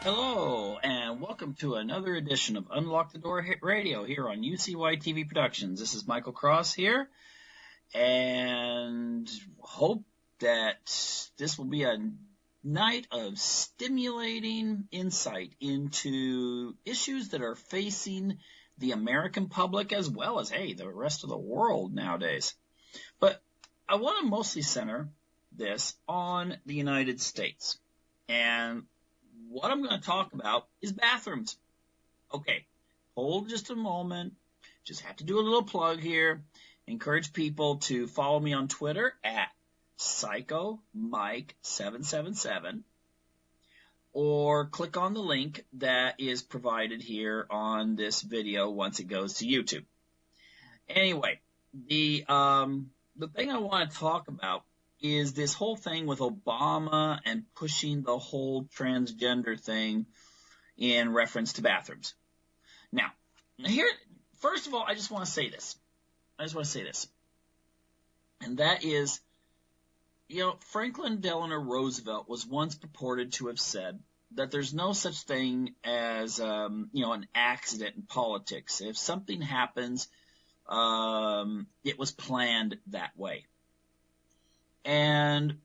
Hello, and welcome to another edition of Unlock the Door Radio here on UCY TV Productions. This is Michael Cross here, and hope that this will be a night of stimulating insight into issues that are facing the American public as well as, hey, the rest of the world nowadays. But I want to mostly center this on the United States. And what I'm going to talk about is bathrooms. Okay, hold just a moment. Just have to do a little plug here. Encourage people to follow me on Twitter at PsychoMike777 or click on the link that is provided here on this video once it goes to YouTube. Anyway, the thing I want to talk about is this whole thing with Obama and pushing the whole transgender thing in reference to bathrooms. Now, here, first of all, I just want to say this. And that is, Franklin Delano Roosevelt was once purported to have said that there's no such thing as, an accident in politics. If something happens, it was planned that way. And,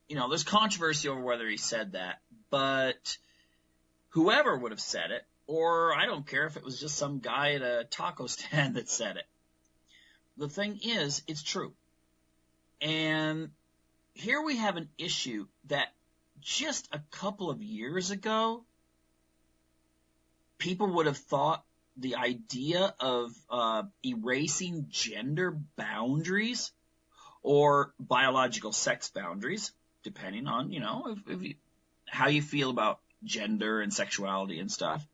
there's controversy over whether he said that, but whoever would have said it, or I don't care if it was just some guy at a taco stand that said it. The thing is, it's true. And here we have an issue that just a couple of years ago, people would have thought the idea of erasing gender boundaries or biological sex boundaries, depending on, how you feel about gender and sexuality and stuff.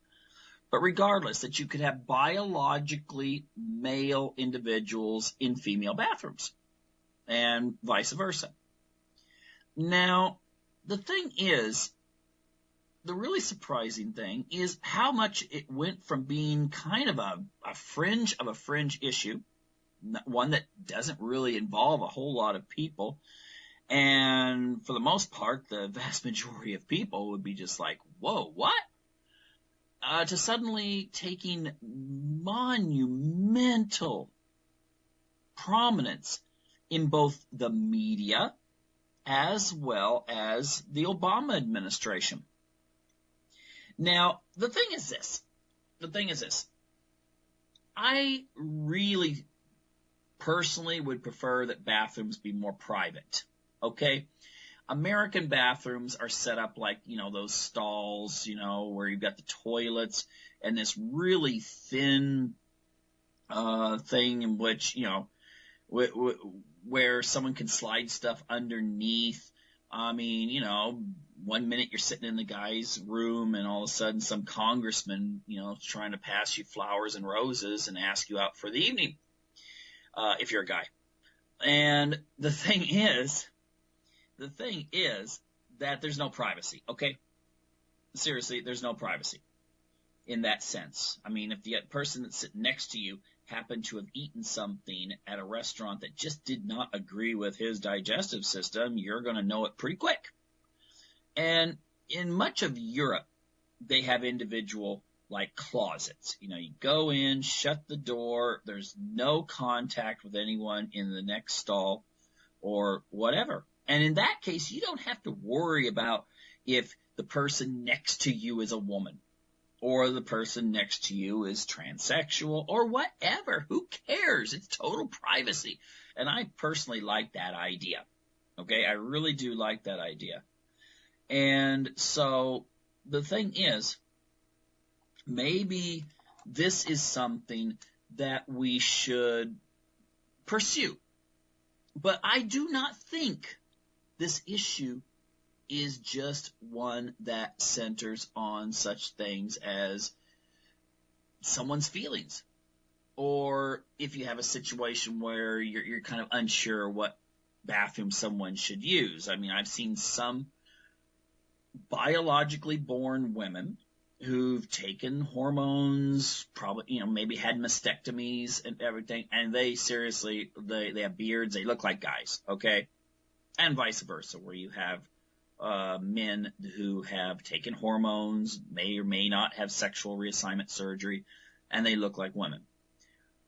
But regardless, that you could have biologically male individuals in female bathrooms and vice versa. Now, the thing is, the really surprising thing is how much it went from being kind of a fringe issue, one that doesn't really involve a whole lot of people. And for the most part, the vast majority of people would be just like, whoa, what? To suddenly taking monumental prominence in both the media as well as the Obama administration. Now, the thing is this. I really personally would prefer that bathrooms be more private, okay? American bathrooms are set up like, those stalls, where you've got the toilets and this really thin thing in which, where someone can slide stuff underneath. I mean, 1 minute you're sitting in the guy's room and all of a sudden some congressman, is trying to pass you flowers and roses and ask you out for the evening. If you're a guy. And the thing is that there's no privacy, okay? Seriously, there's no privacy in that sense. I mean, if the person that's sitting next to you happened to have eaten something at a restaurant that just did not agree with his digestive system, you're going to know it pretty quick. And in much of Europe, they have individual closets. You go in, shut the door, there's no contact with anyone in the next stall or whatever. And in that case, you don't have to worry about if the person next to you is a woman or the person next to you is transsexual or whatever. Who cares? It's total privacy. And I personally like that idea. Okay, I really do like that idea. And so the thing is, maybe this is something that we should pursue. But I do not think this issue is just one that centers on such things as someone's feelings. Or if you have a situation where you're kind of unsure what bathroom someone should use. I mean, I've seen some biologically born women who've taken hormones, probably, maybe had mastectomies and everything, and they seriously, they have beards, they look like guys, okay? And vice versa, where you have men who have taken hormones, may or may not have sexual reassignment surgery, and they look like women.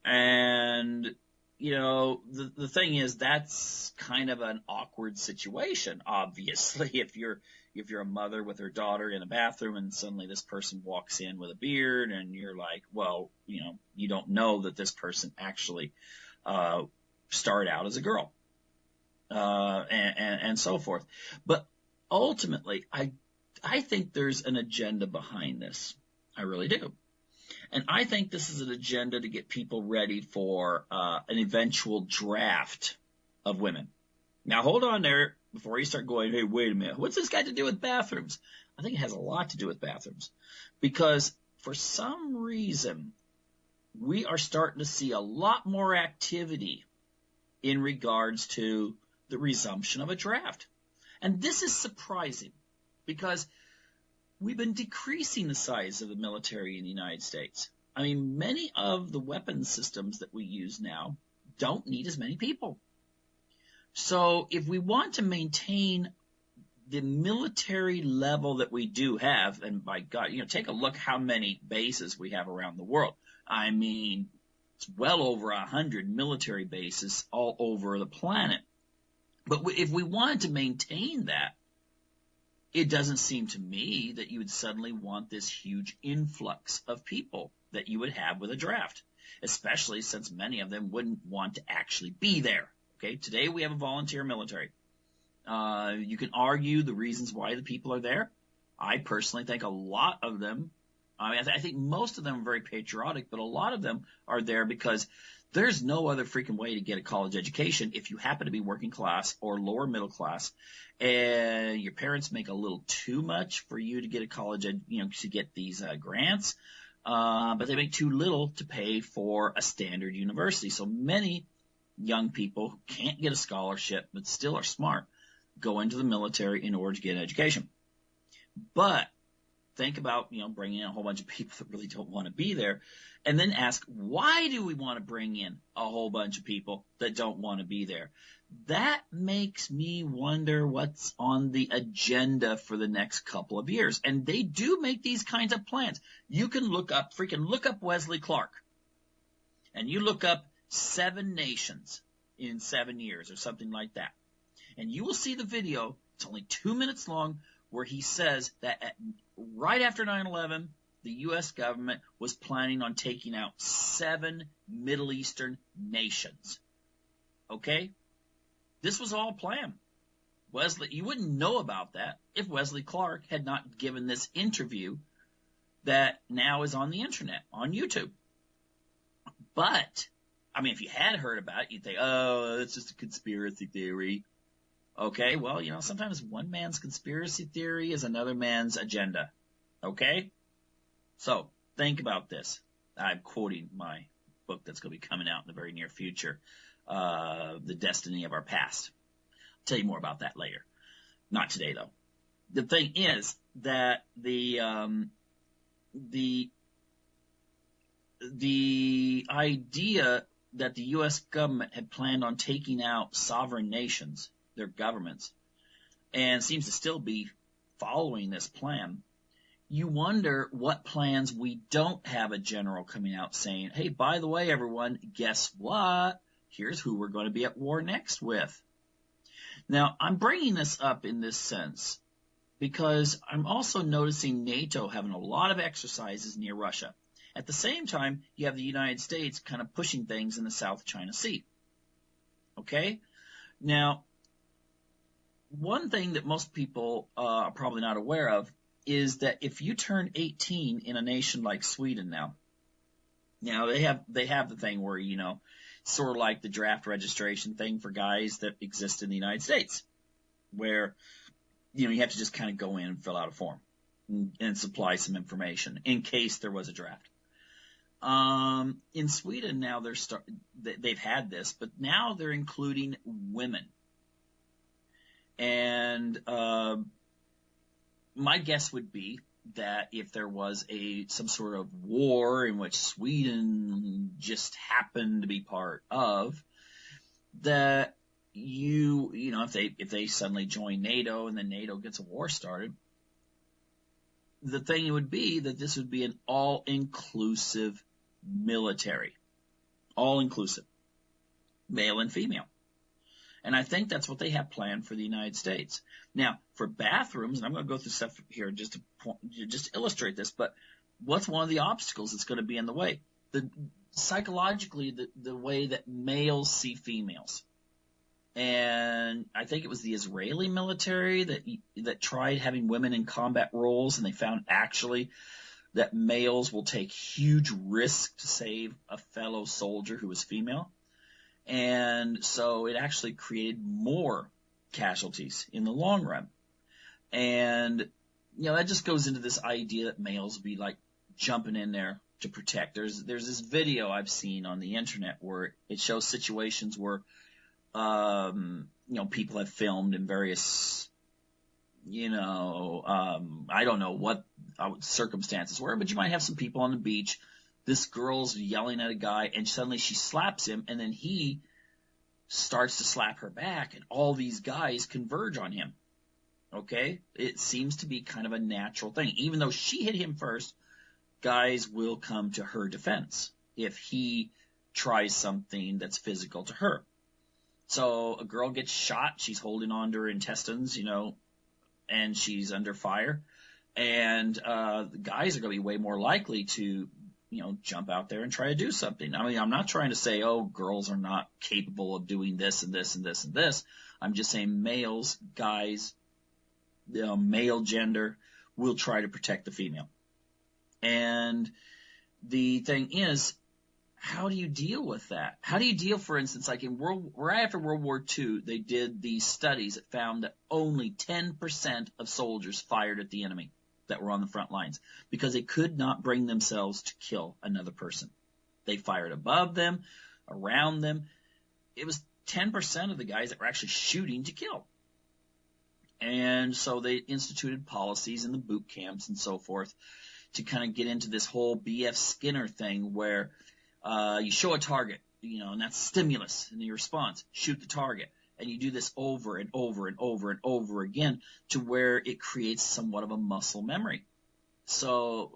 And, the thing is, that's kind of an awkward situation, obviously, if you're a mother with her daughter in a bathroom and suddenly this person walks in with a beard and you're like, well, you don't know that this person actually, started out as a girl, and so forth. But ultimately, I think there's an agenda behind this. I really do. And I think this is an agenda to get people ready for an eventual draft of women. Now, hold on there before you start going, hey, wait a minute, what's this got to do with bathrooms? I think it has a lot to do with bathrooms. Because for some reason, we are starting to see a lot more activity in regards to the resumption of a draft. And this is surprising because we've been decreasing the size of the military in the United States. I mean, many of the weapons systems that we use now don't need as many people. So if we want to maintain the military level that we do have, and by God, take a look how many bases we have around the world. I mean, it's well over 100 military bases all over the planet. But if we wanted to maintain that, it doesn't seem to me that you would suddenly want this huge influx of people that you would have with a draft, especially since many of them wouldn't want to actually be there. Okay, today we have a volunteer military. You can argue the reasons why the people are there. I personally think a lot of them, I think most of them are very patriotic, but a lot of them are there because there's no other freaking way to get a college education if you happen to be working class or lower middle class and your parents make a little too much for you to get a college, to get these grants, but they make too little to pay for a standard university. So many young people who can't get a scholarship but still are smart go into the military in order to get an education. But think about, bringing in a whole bunch of people that really don't want to be there, and then ask, why do we want to bring in a whole bunch of people that don't want to be there? That makes me wonder what's on the agenda for the next couple of years. And they do make these kinds of plans. You can look up Wesley Clark, and you look up 7 nations in 7 years or something like that. And you will see the video, it's only 2 minutes long, where he says that right after 9/11, the U.S. government was planning on taking out 7 Middle Eastern nations. Okay? This was all planned. You wouldn't know about that if Wesley Clark had not given this interview that now is on the internet, on YouTube. But, if you had heard about it, you'd think, oh, it's just a conspiracy theory. Okay, well, sometimes one man's conspiracy theory is another man's agenda. Okay? So, think about this. I'm quoting my book that's going to be coming out in the very near future, The Destiny of Our Past. I'll tell you more about that later. Not today, though. The thing is that the idea that the U.S. government had planned on taking out sovereign nations, their governments, and seems to still be following this plan, you wonder what plans we don't have a general coming out saying, hey, by the way, everyone, guess what? Here's who we're going to be at war next with. Now, I'm bringing this up in this sense because I'm also noticing NATO having a lot of exercises near Russia. At the same time, you have the United States kind of pushing things in the South China Sea. Okay? Now, one thing that most people are probably not aware of is that if you turn 18 in a nation like Sweden now they have the thing where, sort of like the draft registration thing for guys that exist in the United States, where, you have to just kind of go in and fill out a form and supply some information in case there was a draft. In Sweden now they've had this, but now they're including women. And my guess would be that if there was some sort of war in which Sweden just happened to be part of, that if they suddenly join NATO and then NATO gets a war started, the thing would be that this would be an all-inclusive military. All-inclusive. Male and female. And I think that's what they have planned for the United States. Now, for bathrooms, and I'm going to go through stuff here just to illustrate this, but what's one of the obstacles that's going to be in the way? Psychologically, the way that males see females. And I think it was the Israeli military that tried having women in combat roles, and they found actually that males will take huge risks to save a fellow soldier who was female. And so it actually created more casualties in the long run. And, that just goes into this idea that males will be like jumping in there to protect. There's this video I've seen on the internet where it shows situations where people have filmed in various, I don't know what circumstances were, but you might have some people on the beach. This girl's yelling at a guy, and suddenly she slaps him, and then he starts to slap her back, and all these guys converge on him. Okay? It seems to be kind of a natural thing. Even though she hit him first, guys will come to her defense if he tries something that's physical to her. So a girl gets shot, she's holding on to her intestines, and she's under fire. And the guys are going to be way more likely to, jump out there and try to do something. I mean, I'm not trying to say, girls are not capable of doing this and this and this and this. I'm just saying males, guys, male gender will try to protect the female. And the thing is, how do you deal with that? How do you deal, for instance, like right after World War II, they did these studies that found that only 10% of soldiers fired at the enemy that were on the front lines because they could not bring themselves to kill another person. They fired above them, around them. It was 10% of the guys that were actually shooting to kill. And so they instituted policies in the boot camps and so forth to kind of get into this whole B.F. Skinner thing where you show a target, and that's stimulus in your response. Shoot the target. And you do this over and over and over and over again to where it creates somewhat of a muscle memory. So,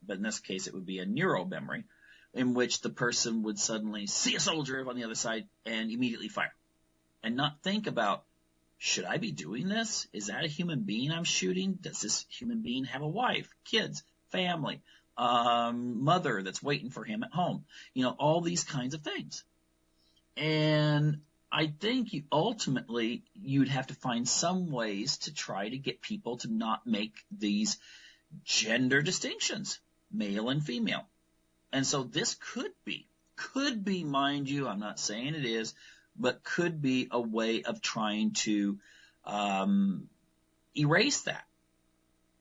but in this case, it would be a neuro memory in which the person would suddenly see a soldier on the other side and immediately fire and not think about, should I be doing this? Is that a human being I'm shooting? Does this human being have a wife, kids, family, mother that's waiting for him at home? All these kinds of things. And I think ultimately you'd have to find some ways to try to get people to not make these gender distinctions, male and female. And so this could be, mind you, I'm not saying it is, but could be a way of trying to erase that.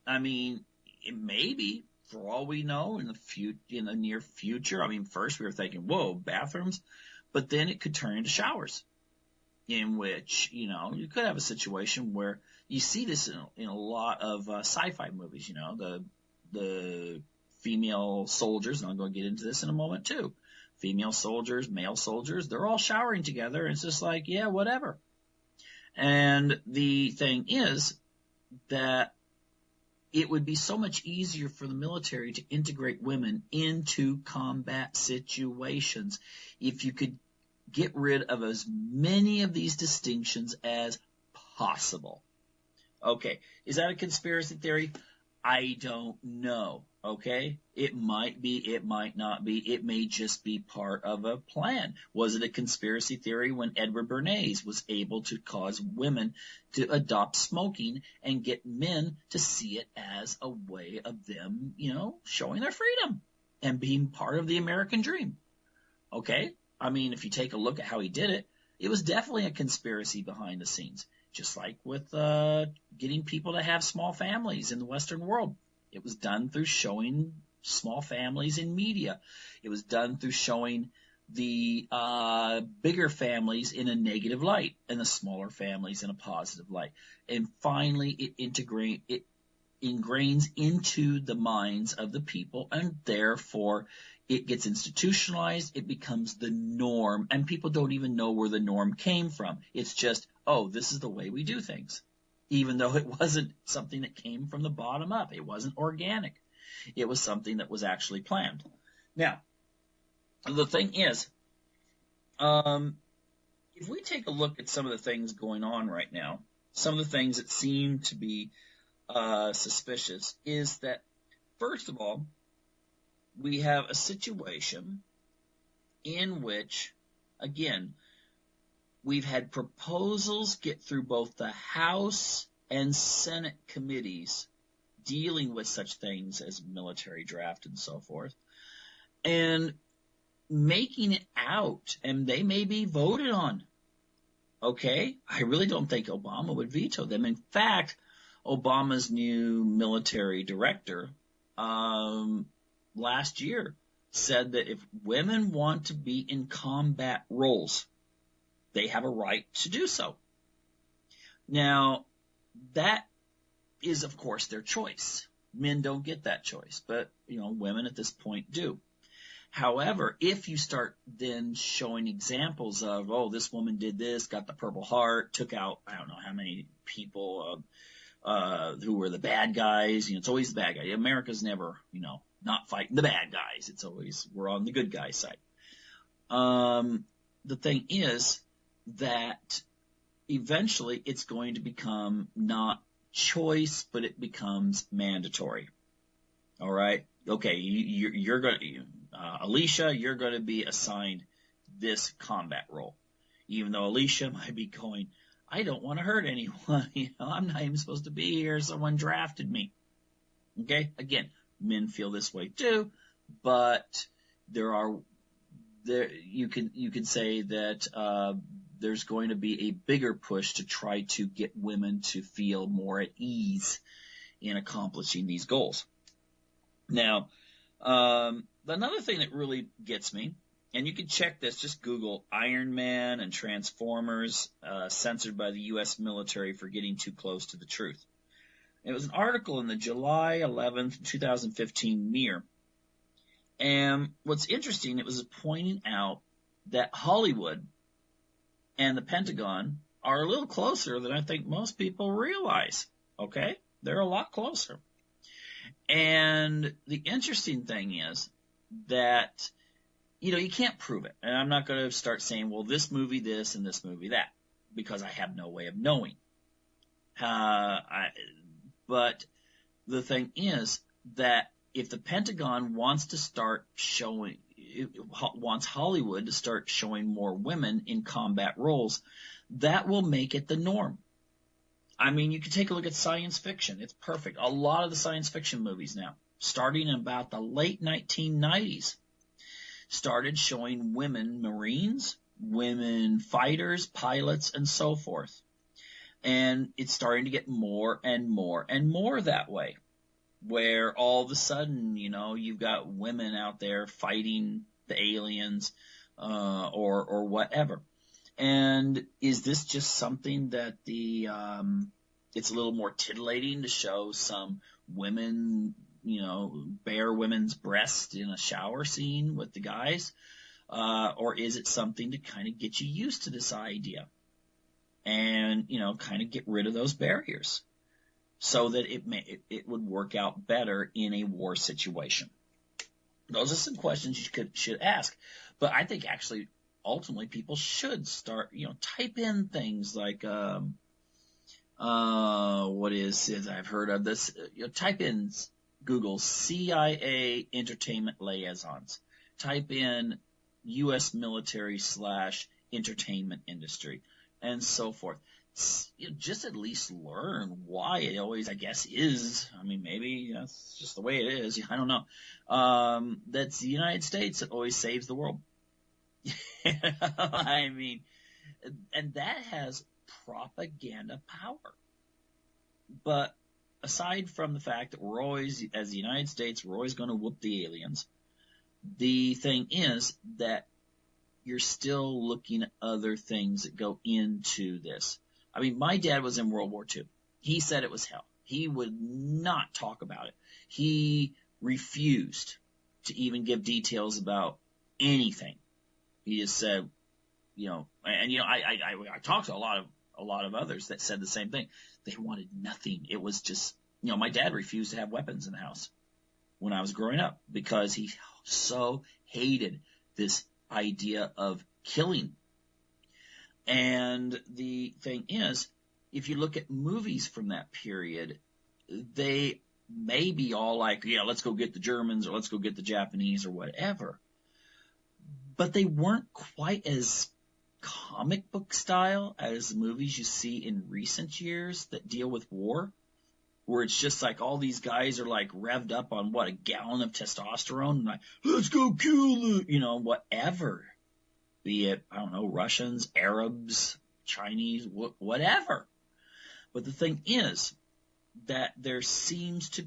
I mean, it may be, for all we know, in the near future. I mean, first we were thinking, whoa, bathrooms, but then it could turn into showers, in which, you could have a situation where you see this in a lot of sci-fi movies, the female soldiers, and I'm going to get into this in a moment too, female soldiers, male soldiers, they're all showering together, and it's just like, yeah, whatever. And the thing is that it would be so much easier for the military to integrate women into combat situations if you could get rid of as many of these distinctions as possible. Okay, is that a conspiracy theory? I don't know, okay? It might be, it might not be, it may just be part of a plan. Was it a conspiracy theory when Edward Bernays was able to cause women to adopt smoking and get men to see it as a way of them, showing their freedom and being part of the American dream? Okay? I mean, if you take a look at how he did it, it was definitely a conspiracy behind the scenes. Just like with getting people to have small families in the Western world. It was done through showing small families in media. It was done through showing the bigger families in a negative light and the smaller families in a positive light. And finally, it ingrains into the minds of the people, and therefore it gets institutionalized, it becomes the norm, and people don't even know where the norm came from. It's just, oh, this is the way we do things. Even though it wasn't something that came from the bottom up. It wasn't organic. It was something that was actually planned. Now, the thing is, if we take a look at some of the things going on right now, some of the things that seem to be suspicious is that, first of all, we have a situation in which, again, we've had proposals get through both the House and Senate committees dealing with such things as military draft and so forth, and making it out, and they may be voted on. Okay? I really don't think Obama would veto them. In fact, Obama's new military director last year said that if women want to be in combat roles, they have a right to do so. Now, that is, of course, their choice. Men don't get that choice, but, women at this point do. However, if you start then showing examples of, oh, this woman did this, got the Purple Heart, took out, I don't know how many people who were the bad guys. It's always the bad guy. America's never, not fighting the bad guys. It's always, we're on the good guy side. The thing is that eventually it's going to become not choice, but it becomes mandatory. All right? Okay, you're going to, Alicia, you're going to be assigned this combat role. Even though Alicia might be going, I don't want to hurt anyone. I'm not even supposed to be here. Someone drafted me. Okay? Again, men feel this way too, but you can say that there's going to be a bigger push to try to get women to feel more at ease in accomplishing these goals. Now, another thing that really gets me, and you can check this, just Google Iron Man and Transformers censored by the U.S. military for getting too close to the truth. It was an article in the July 11th, 2015 Mirror. And what's interesting, it was pointing out that Hollywood and the Pentagon are a little closer than I think most people realize. Okay? They're a lot closer. And the interesting thing is that, you can't prove it. And I'm not going to start saying, well, this movie this and this movie that, because I have no way of knowing. But the thing is that if the Pentagon wants Hollywood to start showing more women in combat roles, that will make it the norm. I mean, you can take a look at science fiction. It's perfect. A lot of the science fiction movies now, starting in about the late 1990s, started showing women Marines, women fighters, pilots, and so forth. And it's starting to get more and more and more that way, where all of a sudden, you've got women out there fighting the aliens or whatever. And is this just something that it's a little more titillating to show some women, bare women's breasts in a shower scene with the guys? Or is it something to kind of get you used to this idea and, kind of get rid of those barriers so that it would work out better in a war situation? Those are some questions you should ask. But I think actually ultimately people should start, type in things like, I've heard of this, type in Google CIA entertainment liaisons. Type in U.S. military / entertainment industry and so forth. Just at least learn why it always, I guess, is. I mean, maybe that's just the way it is. I don't know. That's the United States that always saves the world. I mean, and that has propaganda power. But aside from the fact that we're always, as the United States, we're always going to whoop the aliens, the thing is that you're still looking at other things that go into this. I mean, my dad was in World War II. He said it was hell. He would not talk about it. He refused to even give details about anything. He just said, I talked to a lot of others that said the same thing. They wanted nothing. It was just, my dad refused to have weapons in the house when I was growing up because he so hated this idea of killing. And the thing is, if you look at movies from that period, they may be all like, yeah, let's go get the Germans or let's go get the Japanese or whatever. But they weren't quite as comic book style as the movies you see in recent years that deal with war, where it's just like all these guys are like revved up on a gallon of testosterone and like, let's go kill the, whatever. Be it, I don't know, Russians, Arabs, Chinese, whatever. But the thing is that there seems to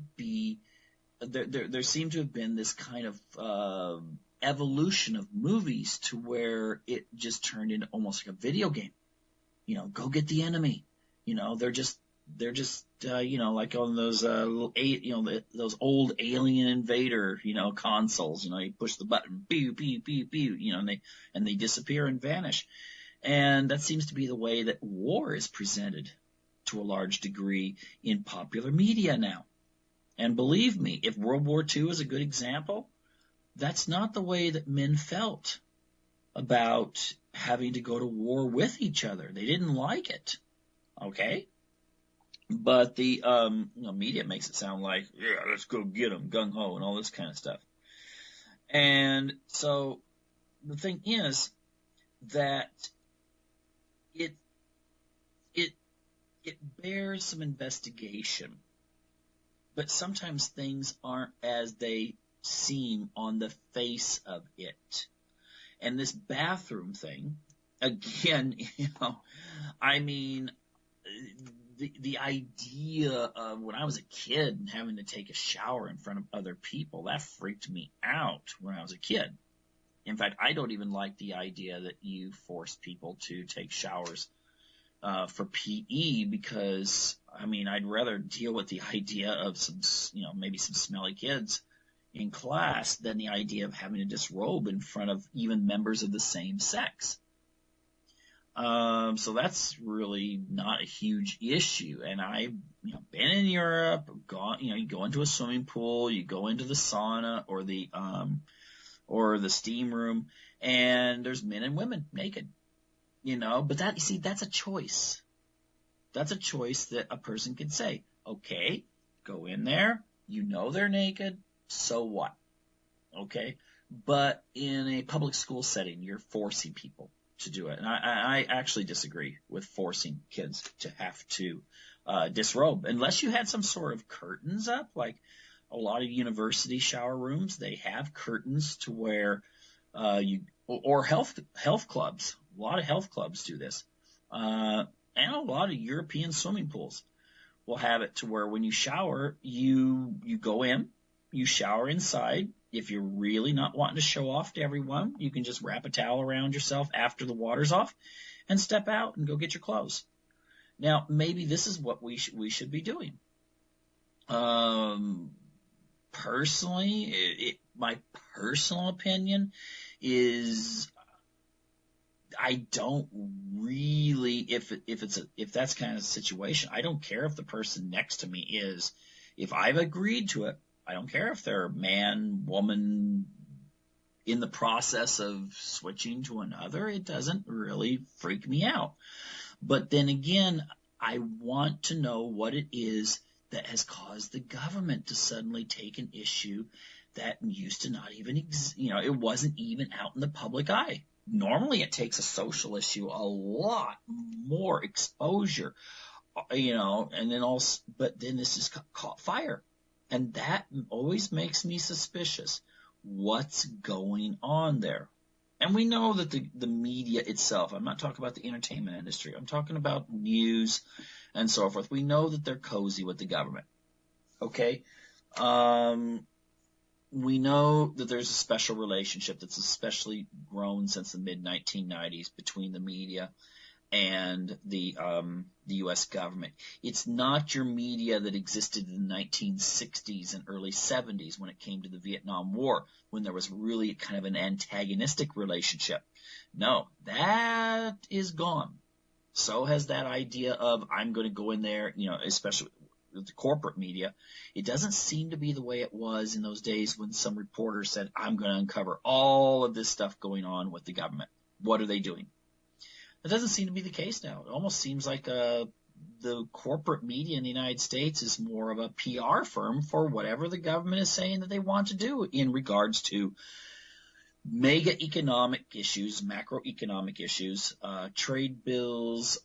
have been this kind of evolution of movies to where it just turned into almost like a video game. Go get the enemy. They're just like on those those old Alien Invader consoles. You push the button, pew pew pew pew, and they disappear and vanish. And that seems to be the way that war is presented to a large degree in popular media now. And believe me, if World War II is a good example, that's not the way that men felt about having to go to war with each other. They didn't like it. Okay? But the media makes it sound like, yeah, let's go get them, gung-ho, and all this kind of stuff. And so the thing is that it bears some investigation, but sometimes things aren't as they seem on the face of it. And this bathroom thing, again, the idea of when I was a kid and having to take a shower in front of other people, that freaked me out when I was a kid. In fact, I don't even like the idea that you force people to take showers for PE because, I'd rather deal with the idea of some, maybe some smelly kids in class than the idea of having to disrobe in front of even members of the same sex. So that's really not a huge issue. And I've, been in Europe, gone, you go into a swimming pool, you go into the sauna or the steam room, and there's men and women naked, but that's a choice. That's a choice that a person can say, okay, go in there, they're naked, so what? Okay. But in a public school setting, you're forcing people to do it. And I actually disagree with forcing kids to have to disrobe. Unless you had some sort of curtains up, like a lot of university shower rooms, they have curtains to where or health clubs. A lot of health clubs do this. And a lot of European swimming pools will have it to where when you shower, you go in, you shower inside. If you're really not wanting to show off to everyone, you can just wrap a towel around yourself after the water's off and step out and go get your clothes. Now, maybe this is what we should be doing. Personally, my personal opinion is I don't really, if that's kind of a situation, I don't care if the person next to me is, if I've agreed to it, I don't care if they're man, woman, in the process of switching to another. It doesn't really freak me out. But then again, I want to know what it is that has caused the government to suddenly take an issue that used to not even it wasn't even out in the public eye. Normally it takes a social issue a lot more exposure, and then also, but then this has caught fire. And that always makes me suspicious. What's going on there? And we know that the media itself, I'm not talking about the entertainment industry, I'm talking about news and so forth. We know that they're cozy with the government. Okay? We know that there's a special relationship that's especially grown since the mid-1990s between the media and the U.S. government. It's not your media that existed in the 1960s and early 70s when it came to the Vietnam War, when there was really kind of an antagonistic relationship. No, that is gone. So has that idea of I'm going to go in there, especially with the corporate media. It doesn't seem to be the way it was in those days when some reporter said, I'm going to uncover all of this stuff going on with the government. What are they doing? That doesn't seem to be the case now. It almost seems like the corporate media in the United States is more of a PR firm for whatever the government is saying that they want to do in regards to mega economic issues, macroeconomic issues, trade bills,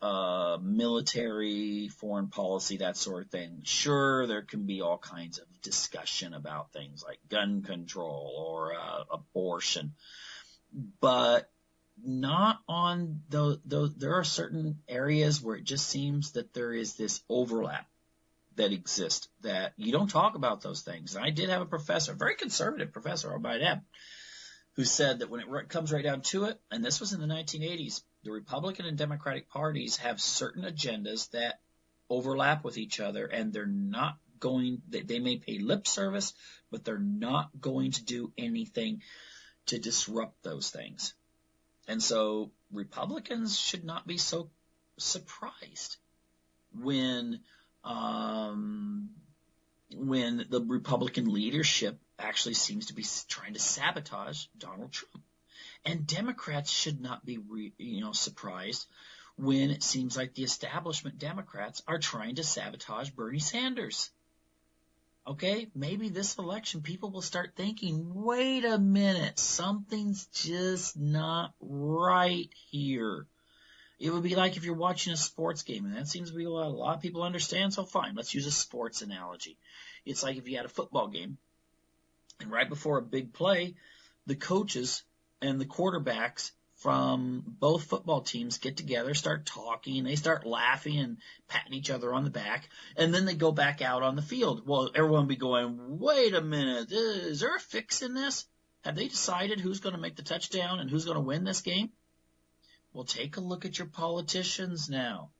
military, foreign policy, that sort of thing. Sure, there can be all kinds of discussion about things like gun control or abortion, but not on those. There are certain areas where it just seems that there is this overlap that exists, that you don't talk about those things. And I did have a professor, a very conservative professor, I might add, who said that when it comes right down to it, and this was in the 1980s, the Republican and Democratic parties have certain agendas that overlap with each other, and they're not going, they may pay lip service, but they're not going to do anything to disrupt those things. And so Republicans should not be so surprised when the Republican leadership actually seems to be trying to sabotage Donald Trump. And Democrats should not be surprised when it seems like the establishment Democrats are trying to sabotage Bernie Sanders. Okay, maybe this election people will start thinking, wait a minute, something's just not right here. It would be like if you're watching a sports game, and that seems to be what a lot of people understand, so fine, let's use a sports analogy. It's like if you had a football game, and right before a big play, the coaches and the quarterbacks from both football teams get together, start talking, they start laughing and patting each other on the back, and then they go back out on the field. Well, everyone will be going, wait a minute, is there a fix in this? Have they decided who's going to make the touchdown and who's going to win this game? Well, take a look at your politicians now.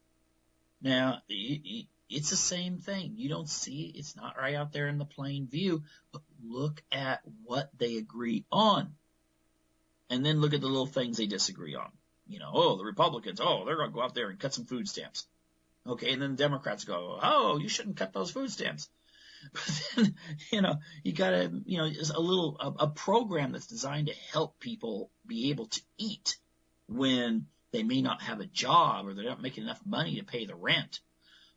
Now, it's the same thing. You don't see it. It's not right out there in the plain view, but look at what they agree on. And then look at the little things they disagree on. The Republicans, they're going to go out there and cut some food stamps. Okay, and then the Democrats go, you shouldn't cut those food stamps. But then, you got to, a program that's designed to help people be able to eat when they may not have a job or they're not making enough money to pay the rent.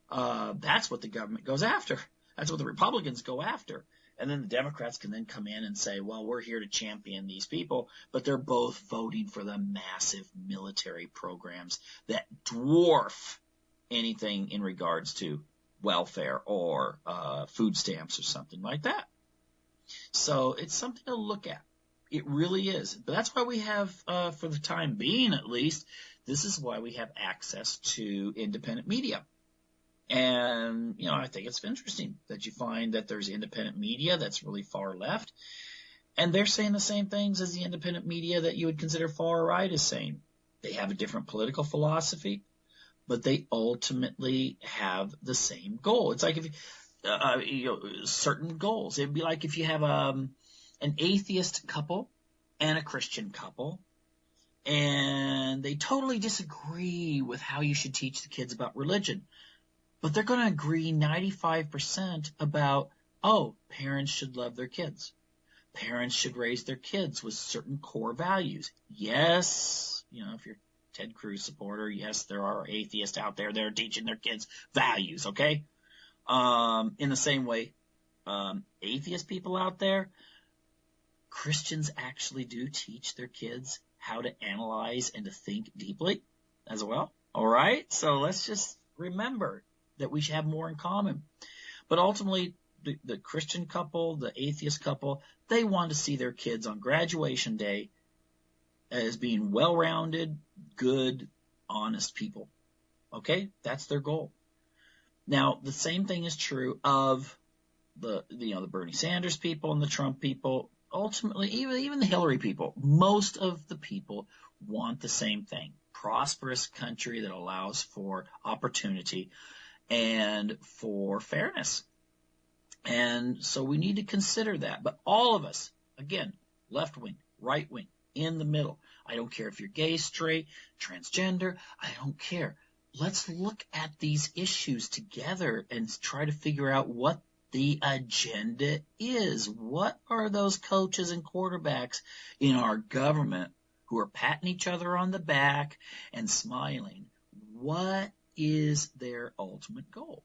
That's what the government goes after. That's what the Republicans go after. And then the Democrats can then come in and say, well, we're here to champion these people, but they're both voting for the massive military programs that dwarf anything in regards to welfare or food stamps or something like that. So it's something to look at. It really is. But that's why we have, for the time being at least, this is why we have access to independent media. And, I think it's interesting that you find that there's independent media that's really far left. And they're saying the same things as the independent media that you would consider far right is saying. They have a different political philosophy, but they ultimately have the same goal. It's like if certain goals. It'd be like if you have an atheist couple and a Christian couple, and they totally disagree with how you should teach the kids about religion. But they're going to agree 95% about, parents should love their kids. Parents should raise their kids with certain core values. Yes, if you're a Ted Cruz supporter, yes, there are atheists out there that are teaching their kids values, okay? In the same way, atheist people out there, Christians actually do teach their kids how to analyze and to think deeply as well. All right? So let's just remember that we should have more in common. But ultimately, the Christian couple, the atheist couple, they want to see their kids on graduation day as being well-rounded, good, honest people. Okay? That's their goal. Now, the same thing is true of the Bernie Sanders people and the Trump people. Ultimately, even the Hillary people, most of the people want the same thing. prosperous country that allows for opportunity and for fairness. And so we need to consider that. But all of us, again, left wing, right wing, in the middle. I don't care if you're gay, straight, transgender. I don't care. Let's look at these issues together and try to figure out what the agenda is. What are those coaches and quarterbacks in our government who are patting each other on the back and smiling? What is their ultimate goal?